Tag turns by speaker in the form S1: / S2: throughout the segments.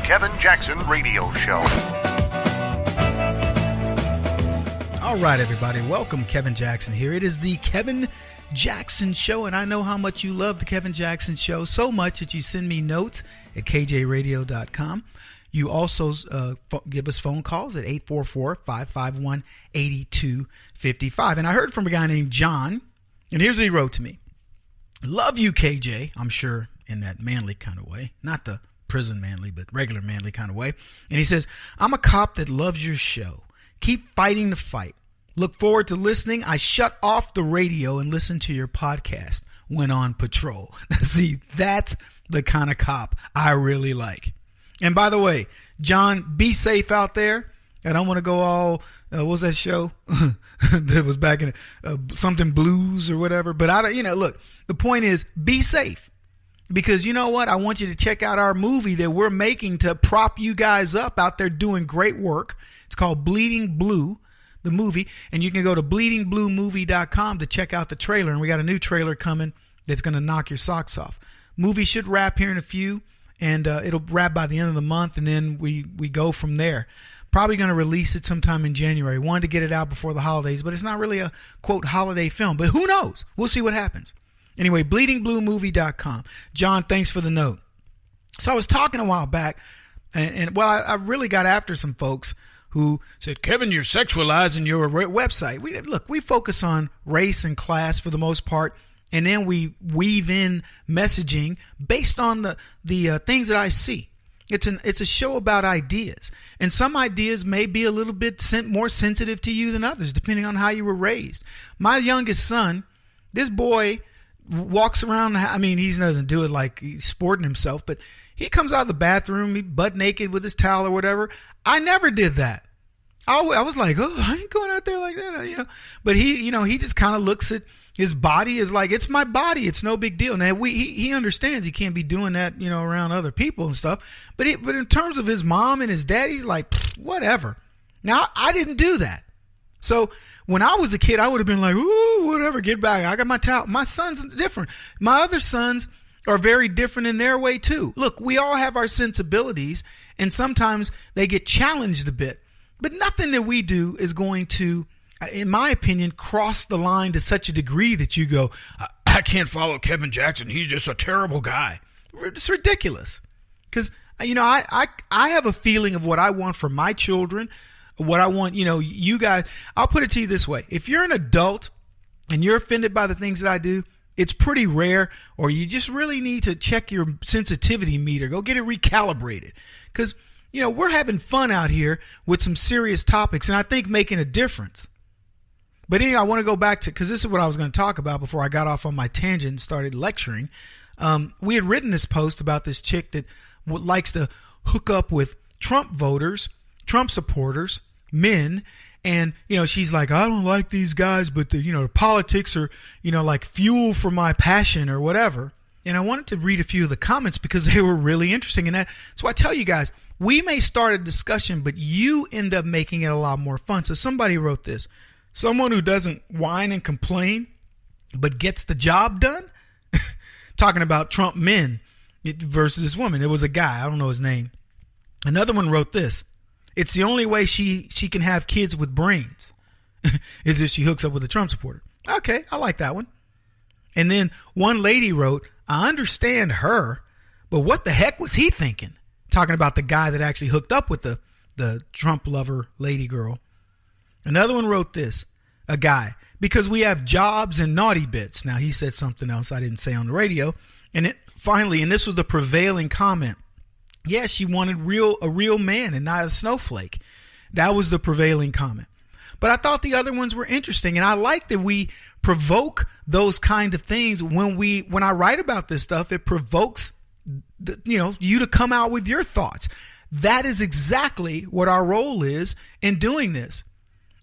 S1: Kevin Jackson Radio Show.
S2: All right, everybody. Welcome. Kevin Jackson here. It is the Kevin Jackson Show, and I know how much you love the Kevin Jackson Show, so much that you send me notes at kjradio.com. You also give us phone calls at 844-551-8255. And I heard from a guy named John, and here's what he wrote to me. Love you, KJ. I'm sure in that manly kind of way, not the prison manly, but regular manly kind of way. And he says, I'm a cop that loves your show. Keep fighting the fight. Look forward to listening. I shut off the radio and listened to your podcast when on patrol. See, that's the kind of cop I really like. And by the way, John, be safe out there. I don't want to go all, what was that show? That was back in something blues or whatever. But look, the point is be safe. Because you know what? I want you to check out our movie that we're making to prop you guys up out there doing great work. It's called Bleeding Blue, the movie. And you can go to bleedingbluemovie.com to check out the trailer. And we got a new trailer coming that's going to knock your socks off. Movie should wrap here in a few. And it'll wrap by the end of the month. And then we go from there. Probably going to release it sometime in January. Wanted to get it out before the holidays. But it's not really a, quote, holiday film. But who knows? We'll see what happens. Anyway, bleedingbluemovie.com. John, thanks for the note. So I was talking a while back. And I really got after some folks who said, Kevin, you're sexualizing your website. We focus on race and class for the most part, and then we weave in messaging based on the things that I see. It's a show about ideas, and some ideas may be a little bit more sensitive to you than others, depending on how you were raised. My youngest son, this boy walks around. I mean, he doesn't do it like he's sporting himself, but he comes out of the bathroom, he butt naked with his towel or whatever. I never did that. I was like, oh, I ain't going out there like that, But he just kind of looks at his body as like, it's my body. It's no big deal. Now, he understands he can't be doing that, around other people and stuff. But in terms of his mom and his dad, he's like, whatever. Now, I didn't do that. So when I was a kid, I would have been like, ooh, whatever, get back. I got my towel. My son's different. My other sons are very different in their way too. Look, we all have our sensibilities, and sometimes they get challenged a bit. But nothing that we do is going to, in my opinion, cross the line to such a degree that you go, I can't follow Kevin Jackson. He's just a terrible guy. It's ridiculous. Because, I have a feeling of what I want for my children, what I want, you guys. I'll put it to you this way. If you're an adult and you're offended by the things that I do, it's pretty rare, or you just really need to check your sensitivity meter. Go get it recalibrated. Because, we're having fun out here with some serious topics, and I think making a difference. But anyway, I want to go back to, because this is what I was going to talk about before I got off on my tangent and started lecturing. We had written this post about this chick that likes to hook up with Trump voters, Trump supporters, men. And, she's like, I don't like these guys, but the politics are, like fuel for my passion or whatever. And I wanted to read a few of the comments because they were really interesting. And so I tell you guys, we may start a discussion, but you end up making it a lot more fun. So somebody wrote this. Someone who doesn't whine and complain, but gets the job done. Talking about Trump men versus this woman. It was a guy. I don't know his name. Another one wrote this. It's the only way she can have kids with brains is if she hooks up with a Trump supporter. Okay, I like that one. And then one lady wrote, I understand her, but what the heck was he thinking? Talking about the guy that actually hooked up with the Trump lover lady girl. Another one wrote this, a guy, because we have jobs and naughty bits. Now, he said something else I didn't say on the radio. And finally, and this was the prevailing comment, yeah, she wanted a real man and not a snowflake. That was the prevailing comment. But I thought the other ones were interesting, and I like that we provoke those kind of things. When I write about this stuff, it provokes you to come out with your thoughts. That is exactly what our role is in doing this.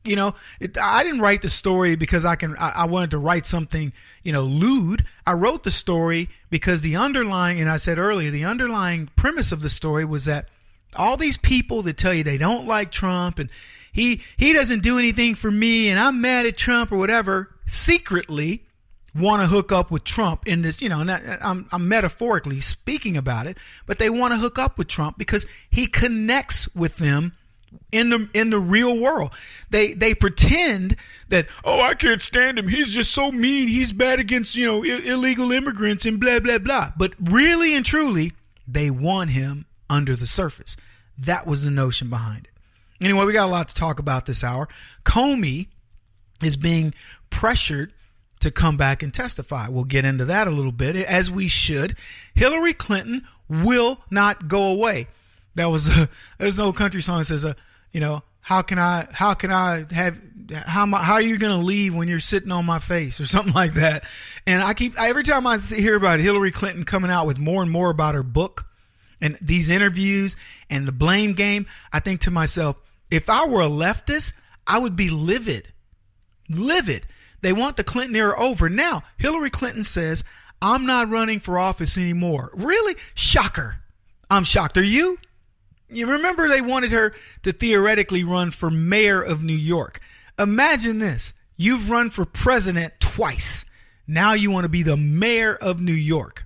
S2: I didn't write the story because I wanted to write something, lewd. I wrote the story because and I said earlier, the underlying premise of the story was that all these people that tell you they don't like Trump and he doesn't do anything for me and I'm mad at Trump or whatever, secretly want to hook up with Trump in this, and I'm metaphorically speaking about it, but they want to hook up with Trump because he connects with them in the real world. They pretend that, I can't stand him. He's just so mean. He's bad against, illegal immigrants and blah, blah, blah. But really and truly, they want him under the surface. That was the notion behind it. Anyway, we got a lot to talk about this hour. Comey is being pressured to come back and testify. We'll get into that a little bit, as we should. Hillary Clinton will not go away. There's an old country song that says, how are you going to leave when you're sitting on my face, or something like that. And every time I hear about Hillary Clinton coming out with more and more about her book and these interviews and the blame game, I think to myself, if I were a leftist, I would be livid. They want the Clinton era over. Now, Hillary Clinton says, I'm not running for office anymore. Really? Shocker. I'm shocked. Are you? You remember they wanted her to theoretically run for mayor of New York. Imagine this. You've run for president twice. Now you want to be the mayor of New York.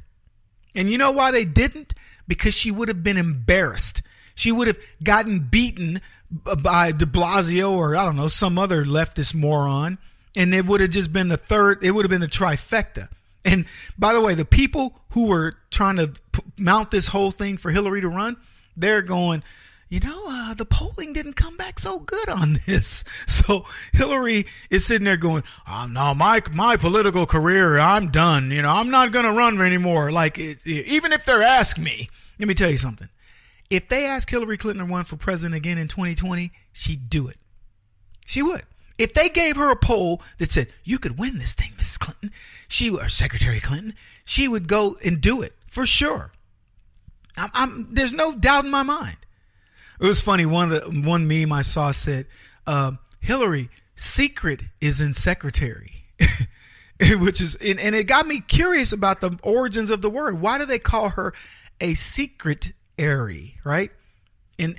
S2: And you know why they didn't? Because she would have been embarrassed. She would have gotten beaten by de Blasio or, I don't know, some other leftist moron. And it would have just been it would have been the trifecta. And by the way, the people who were trying to mount this whole thing for Hillary to run, they're going, the polling didn't come back so good on this. So Hillary is sitting there going, no, my political career, I'm done. I'm not going to run anymore. Even if they're asking me, let me tell you something. If they ask Hillary Clinton to run for president again in 2020, she'd do it. She would. If they gave her a poll that said, you could win this thing, Mrs. Clinton, or Secretary Clinton, she would go and do it for sure. There's no doubt in my mind. It was funny. One meme I saw said, Hillary, secret is in secretary, which is, and it got me curious about the origins of the word. Why do they call her a secretary, right? And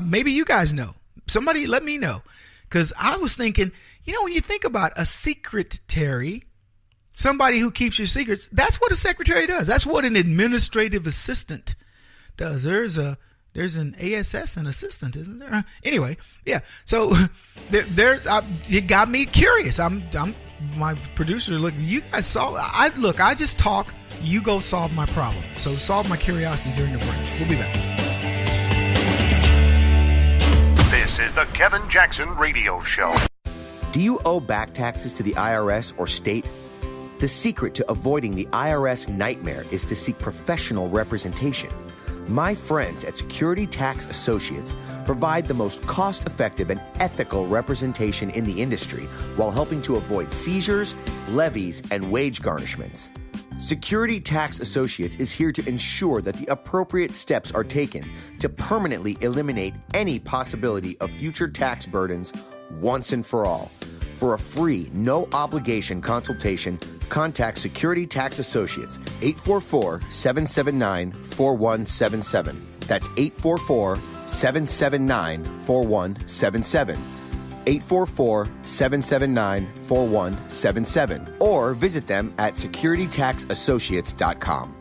S2: maybe you guys know. Somebody let me know. Because I was thinking, when you think about a secretary, somebody who keeps your secrets, that's what a secretary does. That's what an administrative assistant does. There's an ASS, an assistant, isn't there? Anyway, yeah. So it got me curious. My producer, look, you guys solve. I just talk. You go solve my problem. So solve my curiosity during the break. We'll be back.
S1: This is the Kevin Jackson Radio Show.
S3: Do you owe back taxes to the IRS or state? The secret to avoiding the IRS nightmare is to seek professional representation. My friends at Security Tax Associates provide the most cost-effective and ethical representation in the industry while helping to avoid seizures, levies, and wage garnishments. Security Tax Associates is here to ensure that the appropriate steps are taken to permanently eliminate any possibility of future tax burdens once and for all. For a free, no-obligation consultation, contact Security Tax Associates, 844-779-4177. That's 844-779-4177. 844-779-4177. Or visit them at securitytaxassociates.com.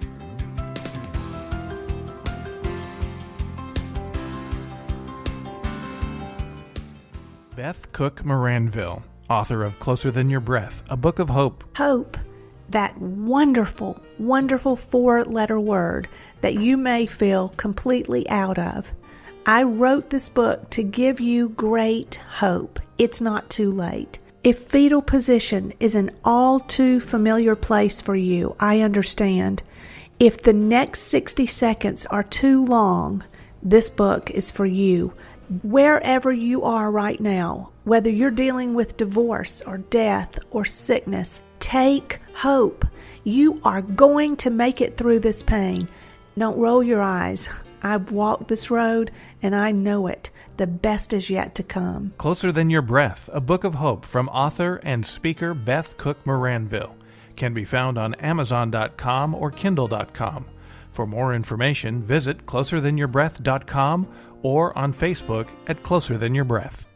S4: Beth Cook Moranville, author of Closer Than Your Breath, a book of hope.
S5: Hope, that wonderful, wonderful 4-letter word that you may feel completely out of. I wrote this book to give you great hope. It's not too late. If fetal position is an all too familiar place for you, I understand. If the next 60 seconds are too long, this book is for you. Wherever you are right now, whether you're dealing with divorce or death or sickness, take hope. You are going to make it through this pain. Don't roll your eyes. I've walked this road and I know it. The best is yet to come.
S4: Closer Than Your Breath, a book of hope from author and speaker Beth Cook Moranville. Can be found on Amazon.com or Kindle.com. For more information, visit closerthanyourBreath.com or on Facebook at Closer Than Your Breath.